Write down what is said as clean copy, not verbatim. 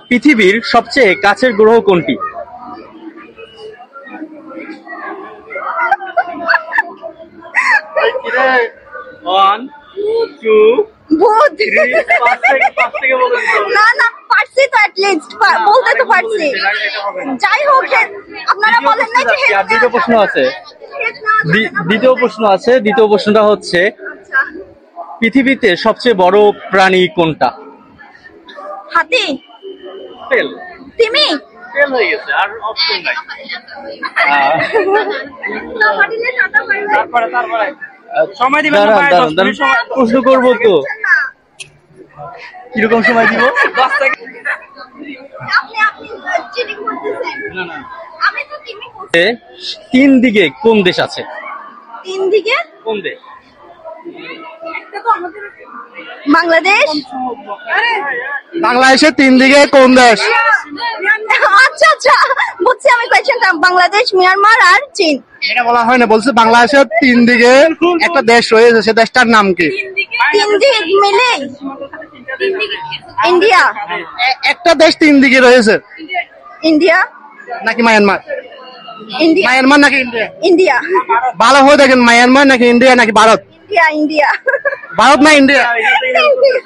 পৃথিবীর সবচেয়ে কাছের গ্রহ কোনটি? ওয়ান, টু, ভূত। পাঁচ থেকে বলে দিতে হবে। না না, পারছি তো অ্যাটলিস্ট বলতে তো পারছি। যাই হোক, আপনারা বলেন না যে আর দ্বিতীয় প্রশ্ন আছে। দ্বিতীয় প্রশ্নটা হচ্ছে পৃথিবীতে সবচেয়ে বড় প্রাণী কোনটা? হাতি, ফেল তিমি। ফেল হয়ে গেছে, আর অপশন নাই। তারপরে সময় দিবেন না, প্রায় 10 মিনিট সময়। প্রশ্ন করবো তো, কিরকম সময় দিব? 10 সেকেন্ড। আপনি চিটিং করতেছেন। আমি তো তিমি বলছি। তিন দিকে কোন দেশ আছে? তিন দিকে কোন দেশ? বাংলাদেশ। বাংলাদেশের তিন দিকে কোন দেশ? আচ্ছা আচ্ছা, বুঝছি আমি কোয়েশ্চেনটা। বাংলাদেশ, মিয়ানমার আর চীন। এটা বলা হয় না, বলছে বাংলাদেশের তিন দিকে একটা দেশ রয়েছে, সে দেশটার নাম কি? তিন দিক মিলে ইন্ডিয়া। একটা দেশ তিন দিকে রয়েছে, ইন্ডিয়া নাকি মায়ানমার? ইন্ডিয়া মায়ানমার নাকি ইন্ডিয়া? ইন্ডিয়া ভালো হয়ে দেখেন, মায়ানমার নাকি ইন্ডিয়া নাকি ভারত? ইন্ডিয়া ইন্ডিয়া ভারত না ইন্ডিয়া? ইন্ডিয়া।